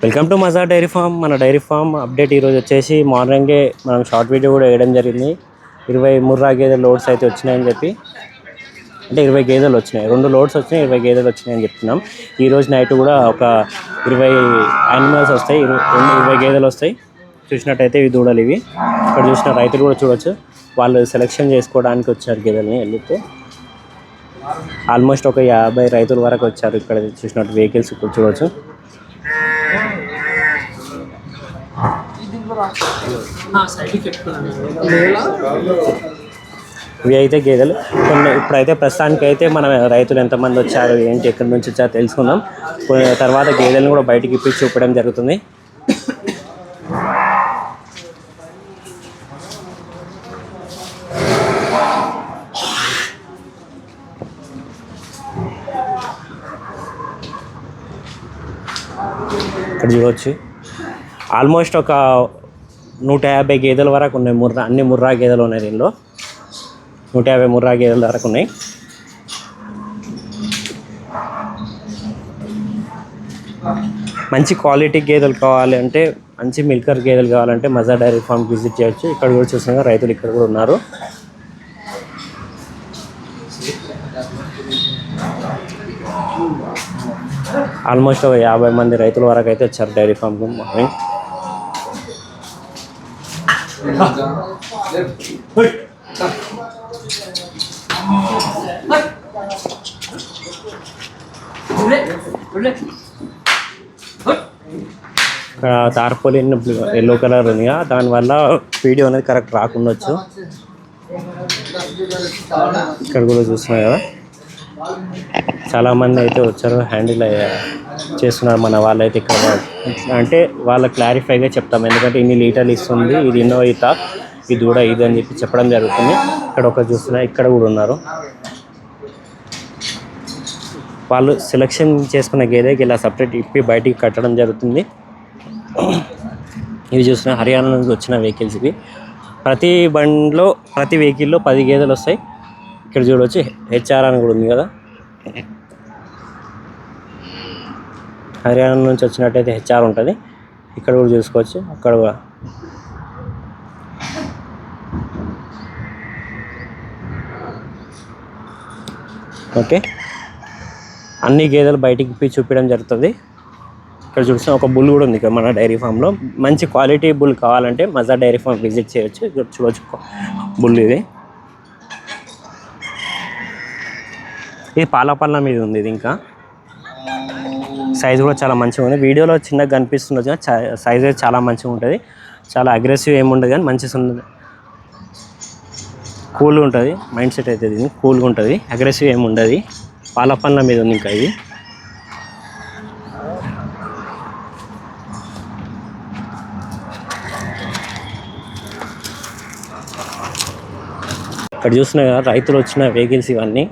Welcome to మజా dairy farm. మన dairy farm update ఈరోజు వచ్చేసి మార్నింగే మనం షార్ట్ వీడియో కూడా వేయడం జరిగింది. 20 ముర్రా గేదెల లోడ్స్ అయితే వచ్చినాయని చెప్పి, అంటే 20 గేదెలు వచ్చినాయి, 2 లోడ్స్ వచ్చినాయి, 20 గేదెలు వచ్చినాయని చెప్తున్నాం. ఈరోజు నైట్ కూడా ఒక 20 యానిమల్స్ వస్తాయి, 20 గేదెలు వస్తాయి. చూసినట్టయితే ఇవి దూడలు. ఇవి ఇక్కడ చూసిన రైతులు కూడా చూడొచ్చు, వాళ్ళు సెలెక్షన్ చేసుకోవడానికి వచ్చారు గేదెలని. వెళ్తే ఆల్మోస్ట్ ఒక 50 రైతుల వరకు వచ్చారు. ఇక్కడ చూసినట్టు వెహికల్స్ ఇక్కడ చూడొచ్చు. ఇవి అయితే గేదెలు కొన్ని. ఇప్పుడైతే ప్రస్తుతానికి అయితే మన రైతులు ఎంతమంది వచ్చారు, ఏంటి, ఎక్కడి నుంచి వచ్చారో తెలుసుకుందాం. తర్వాత గేదెలను కూడా బయటికి ఇప్పి చూపడం జరుగుతుంది. ఇక్కడ చూడవచ్చు ఆల్మోస్ట్ ఒక 150 గేదెల వరకు ఉన్నాయి. అన్ని ముర్రా గేదెలు ఉన్నాయి దీనిలో. 150 ముర్రా గేదెల వరకు ఉన్నాయి. మంచి క్వాలిటీ గేదెలు కావాలి అంటే, మంచి మిల్కర్ గేదెలు కావాలంటే మజా డైరీ ఫామ్కి విజిట్ చేయొచ్చు. ఇక్కడ కూడా చూస్తున్నాగా రైతులు ఇక్కడ కూడా ఉన్నారు. ఆల్మోస్ట్ ఒక 50 మంది రైతుల వరకు అయితే వచ్చారు డైరీ ఫామ్కు మార్నింగ్. తార్పోలిన్ ఎల్లో కలర్ ఉంది, దానివల్ల వీడియో అనేది కరెక్ట్ రాకుండొచ్చు. ఇక్కడ కూడా చూస్తున్నారు కదా, చాలామంది అయితే వచ్చారు, హ్యాండిల్ చేస్తున్నారు మన వాళ్ళైతే. ఇక్కడ అంటే వాళ్ళ క్లారిఫైగా చెప్తాం, ఎందుకంటే ఇన్ని లీటర్లు ఇస్తుంది, ఇది ఇన్నో ఈత, ఇది కూడా ఇది అని చెప్పి చెప్పడం జరుగుతుంది. ఇక్కడ ఒక చూస్తున్నారు, ఇక్కడ కూడా ఉన్నారు. వాళ్ళు సెలెక్షన్ చేసుకున్న గేదెకి ఇలా సపరేట్ ఇప్పి బయటికి కట్టడం జరుగుతుంది. ఇవి చూస్తున్న హర్యానా నుంచి వచ్చిన వెహికల్స్ ఇవి. ప్రతి బండిలో, ప్రతి వెహికల్లో 10 గేదెలు వస్తాయి. ఇక్కడ చూడవచ్చు హెచ్ఆర్ అని కూడా ఉంది కదా, హర్యానా నుంచి వచ్చినట్టయితే హెచ్ఆర్ ఉంటుంది. ఇక్కడ కూడా చూసుకోవచ్చు, అక్కడ కూడా. ఓకే, అన్ని గేదెలు బయటికి ఇప్పి చూపించడం జరుగుతుంది. ఇక్కడ చూసిన ఒక బుల్ కూడా ఉంది ఇక్కడ మన డైరీ ఫామ్లో. మంచి క్వాలిటీ బుల్ కావాలంటే మజా డైరీ ఫామ్ విజిట్ చేయొచ్చు. ఇక్కడ చూడవచ్చు బుల్. ఇది పాలపల్ల మీద ఉంది. ఇది ఇంకా సైజు కూడా చాలా మంచిగా ఉంది. వీడియోలో చిన్నగా కనిపిస్తుంది, సైజ్ అయితే చాలా మంచిగా ఉంటుంది. చాలా అగ్రెసివ్ ఏముండదు కానీ మంచిగా ఉంది, కూల్గా ఉంటుంది. మైండ్ సెట్ అయితే ఇది కూల్గా ఉంటుంది, అగ్రెసివ్ ఏముండదు. పాలపల్ల మీద ఉంది ఇంకా ఇది. ఇక్కడ చూస్తున్నా కదా రైతులు వచ్చిన వెహికల్స్ ఇవన్నీ.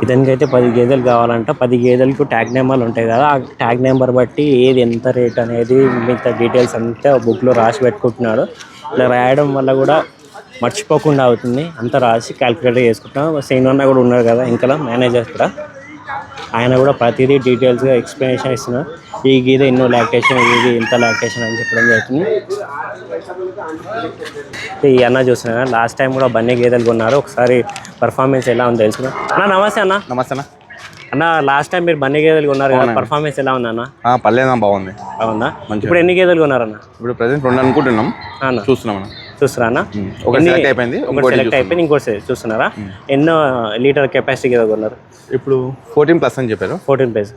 ఇతనికైతే 10 గేదెలు కావాలంట. 10 గేదెలకు ట్యాగ్ నెంబర్లు ఉంటాయి కదా, ఆ ట్యాగ్ నెంబర్ బట్టి ఏది ఎంత రేట్ అనేది మిగతా డీటెయిల్స్ అంతా బుక్లో రాసి పెట్టుకుంటున్నాడు. ఇలా రాయడం వల్ల కూడా మర్చిపోకుండా అవుతుంది. అంతా రాసి క్యాల్కులేట్ చేసుకుంటున్నాం. సీన్ అన్న కూడా ఉన్నారు కదా ఇంకా మేనేజర్ కూడా, ఆయన కూడా ప్రతిదీ డీటెయిల్స్గా ఎక్స్ప్లెనేషన్ ఇస్తున్నారు. ఈ గీదే ఎన్నో లాక్టేషన్, ఇది ఇంత లాక్టేషన్ అని చెప్పడం జరుగుతుంది. ఈ అన్న చూస్తున్నా, లాస్ట్ టైం కూడా బన్నీ గేదెలు కొన్నారు. ఒకసారి పర్ఫార్మెన్స్ ఎలా ఉందో తెలుసుకున్నా. అన్న నమస్తే అన్న. నమస్తే అన్న. అన్న లాస్ట్ టైం మీరు బన్నీ గేదెలు కొన్నారు కదా, పర్ఫార్మెన్స్ ఎలా ఉంది అన్న? పర్లేదన్నా, బాగుంది. బాగుందా? ఇప్పుడు ఎన్ని గేదెలు కొన్నారన్న? ఇప్పుడు ప్రెసెంట్ 2 అనుకుంటున్నాం, చూస్తున్నాం అన్న. చూస్తారా అన్న? ఒకటి సెలెక్ట్ అయిపోయింది, ఇంకోటి చూస్తున్నారా? ఎన్నో లీటర్ కెపాసిటీ గేదె కొన్నారు? ఇప్పుడు 14+ అని చెప్పారు. 14+.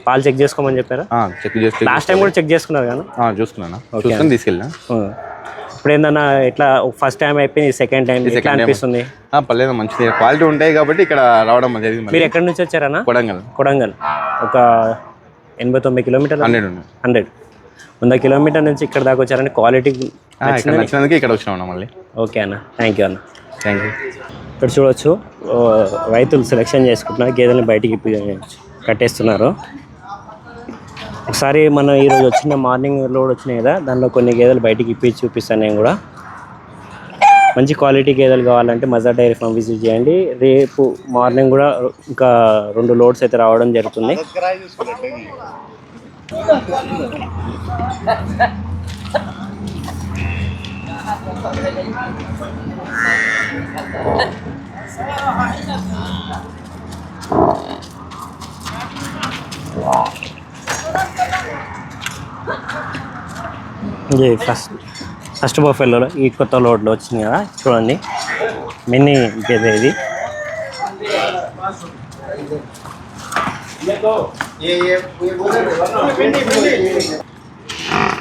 పాలు చెక్ చేసుకోమని చెప్పారా? చెక్ చేసి లాస్ట్ టైం కూడా చెక్ చేసుకున్నారు కదా? చూసుకున్నా, చూసుకొని తీసుకెళ్ళినా. ఇప్పుడు ఏందన్నా ఇట్లా ఫస్ట్ టైం అయిపోయింది, సెకండ్ టైం ఎట్లా అనిపిస్తుంది? పర్లేదు, మంచిది, క్వాలిటీ ఉంటాయి కాబట్టి ఇక్కడ రావడం జరిగింది. మీరు ఎక్కడి నుంచి వచ్చారన్నా? కొడంగల్. ఒక 89 కిలోమీటర్లు, 100 కిలోమీటర్ నుంచి ఇక్కడ దాకా వచ్చారని క్వాలిటీ నచ్చినందుకు ఇక్కడ వచ్చినా మళ్ళీ. ఓకే అన్న, థ్యాంక్ యూ అన్న. Thank you. ఇక్కడ చూడవచ్చు రైతులు సెలెక్షన్ చేసుకుంటున్నారు, గేదెలను బయటికి కట్టేస్తున్నారు. ఒకసారి మనం ఈరోజు వచ్చిన మార్నింగ్ లోడ్ వచ్చినాయి కదా, దానిలో కొన్ని గేదెలు బయటికి ఇప్పి చూపిస్తాను నేను కూడా. మంచి క్వాలిటీ గేదెలు కావాలంటే మజార్ డైరీ ఫామ్ విజిట్ చేయండి. రేపు మార్నింగ్ కూడా ఇంకా 2 లోడ్స్ అయితే రావడం జరుగుతుంది. ఇది ఫస్ట్ బఫెల్లోలో ఈ కొత్త లోడ్లో వచ్చింది కదా, చూడండి మినీ గేదె ఇది.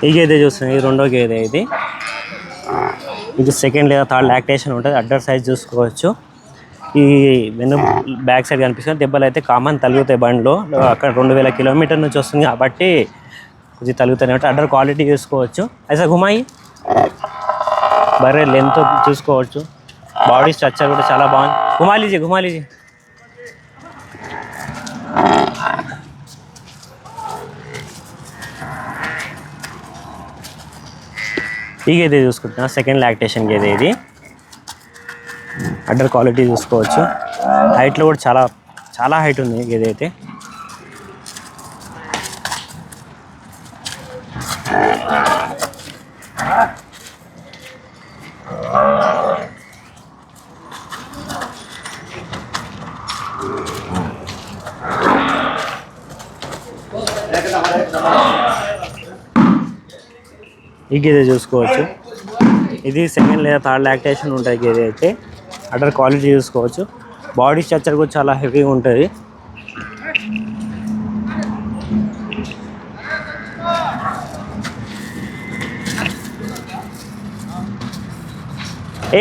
ఈ గేదె చూస్తుంది, ఇది 2వ గేదె. ఇది సెకండ్ లేదా థర్డ్ లాక్టేషన్ ఉంటుంది. అడ్డర్ సైజ్ చూసుకోవచ్చు. ఈ వెను బ్యాక్ సైడ్ కనిపిస్తుంది. దెబ్బలు అయితే కామన్ తలుగుతాయి బండ్లో, అక్కడ 2000 కిలోమీటర్ నుంచి వస్తుంది కాబట్టి కొంచెం తలుగుతాయి. అడ్డర్ క్వాలిటీ చూసుకోవచ్చు. అయితే గుమాయి బర్రె లెంత్ చూసుకోవచ్చు. బాడీ స్ట్రక్చర్ కూడా చాలా బాగుంది. గుమాలీజీ ఈ గేదె చూసుకుంటున్నా, సెకండ్ లాక్టేషన్ గేదె ఇది. అడ్డర్ క్వాలిటీ చూసుకోవచ్చు. హైట్లో కూడా చాలా హైట్ ఉంది గేదె అయితే. ఈ గేదె చూసుకోవచ్చు. ఇది సెకండ్ లేదా థర్డ్ లాక్టేషన్ ఉంటుంది గేదె అయితే. అడ్డర్ క్వాలిటీ చూసుకోవచ్చు. బాడీ స్ట్రక్చర్ కూడా చాలా హెవీగా ఉంటుంది.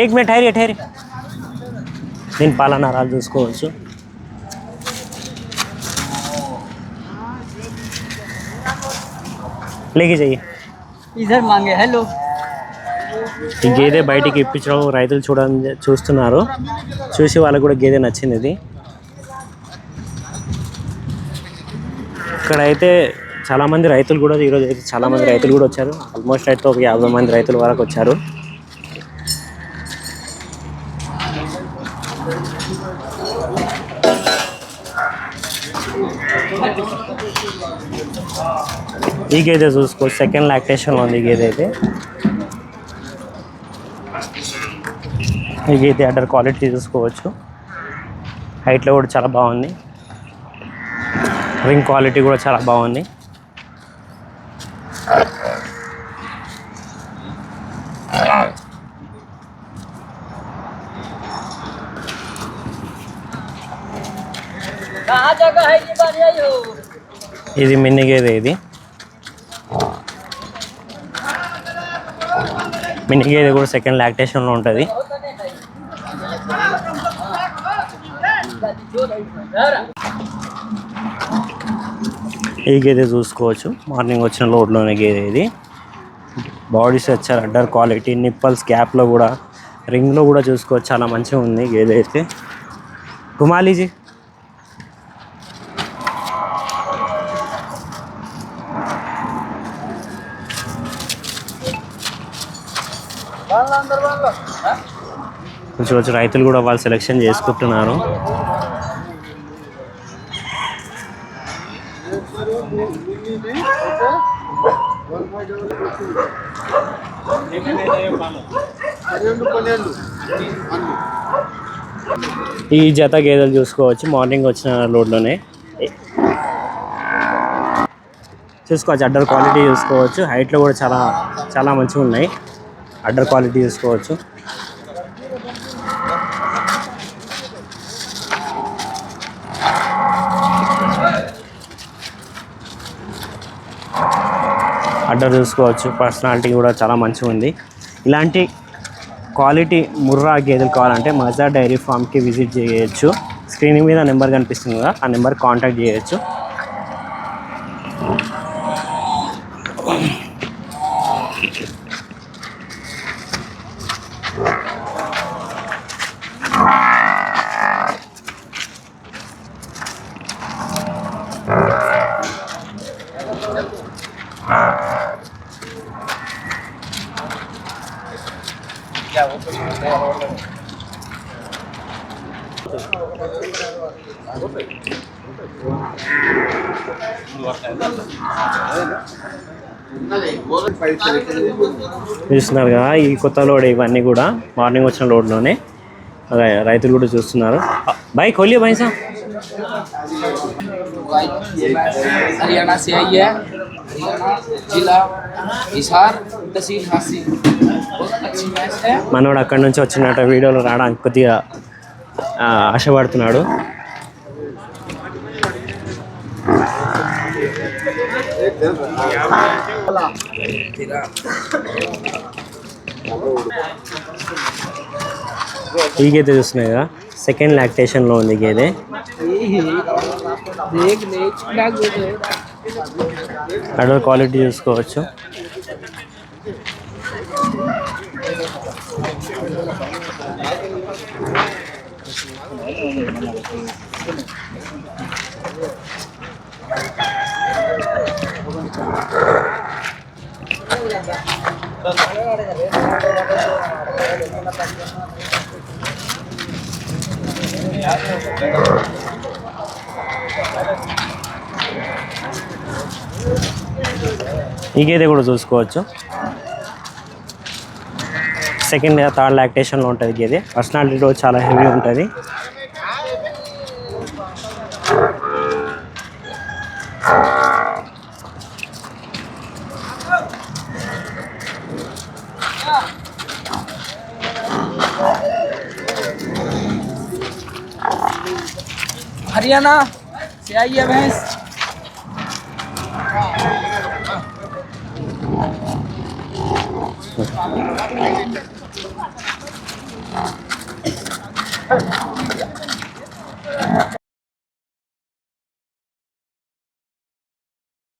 एक मिनट ठहरिए దీని పాల నరాలు చూసుకోవచ్చు. లేకి చెయ్యి. इधर मांगे हेलो. ఈ గేదె బయటికి ఇప్పించడం రైతులు చూస్తున్నారు. చూసి వాళ్ళకు కూడా గేదె నచ్చింది ఇది. ఇక్కడైతే చాలామంది రైతులు కూడా ఈరోజు అయితే చాలామంది రైతులు కూడా వచ్చారు. ఆల్మోస్ట్ అయితే ఒక 50 మంది రైతుల వరకు వచ్చారు. ఈ గేదె చూసుకోవచ్చు, సెకండ్ లాక్టేషన్లో ఉంది ఈ గేదె అయితే. ఈ గేదె అడ్డర్ క్వాలిటీ చూసుకోవచ్చు. హైట్లో కూడా చాలా బాగుంది. రింగ్ క్వాలిటీ కూడా చాలా బాగుంది. ఇది మిన్ని గేదె. మిన్ని గేదె కూడా సెకండ్ లాక్టేషన్లో ఉంటుంది. ఈ గేదె చూసుకోవచ్చు, మార్నింగ్ వచ్చిన లోడ్లోనే గేదె ఇది. Body structure, udder quality, nipples గ్యాప్లో కూడా, రింగ్లో కూడా చూసుకోవచ్చు. చాలా మంచిగా ఉంది గేదె అయితే. గుమాలీజీ కొంచెం రైతులు కూడా వాళ్ళు సెలెక్షన్ చేసుకుంటున్నారు. ఈ జత గేదెలు చూసుకోవచ్చు, మార్నింగ్ వచ్చిన లోడ్లోనే చూసుకోవచ్చు. అడ్డర్ క్వాలిటీ చూసుకోవచ్చు. హైట్లో కూడా చాలా మంచిగా ఉన్నాయి. అడ్డర్ క్వాలిటీ చూసుకోవచ్చు. అడ్డర్ చూసుకోవచ్చు. పర్సనాలిటీ కూడా చాలా మంచిగా ఉంది. ఇలాంటి క్వాలిటీ ముర్రా గేదెలు కావాలంటే మజార్ డైరీ ఫామ్కి విజిట్ చేయొచ్చు. స్క్రీన్ మీద నెంబర్ కనిపిస్తుంది కదా, ఆ నెంబర్ కాంటాక్ట్ చేయొచ్చు. చూస్తున్నారు కదా ఈ కొత్త లోడ్ ఇవన్నీ కూడా మార్నింగ్ వచ్చిన లోడ్లోనే రైతులు కూడా చూస్తున్నారు. బై खोलिए भाई साहब. हरियाणा से आई है, हरियाणा जिला हिसार तहसील हांसी। बहुत अच्छी मैच है। మనోడు అక్కడ నుంచి వచ్చినట్టు వీడియోలో రావడానికి కొద్దిగా ఆశపడుతున్నాడు. ఈ గేదె చూస్తున్నాయి కదా సెకండ్ లాక్టేషన్లో ఉంది గేదె. అడల్ క్వాలిటీ చూసుకోవచ్చు. ఈ గేదె కూడా చూసుకోవచ్చు. సెకండ్ థర్డ్ లాక్టేషన్లో ఉంటుంది గేదె. పర్సనాలిటీ కూడా చాలా హెవీ ఉంటుంది. हरियाणा से आई है भैंस।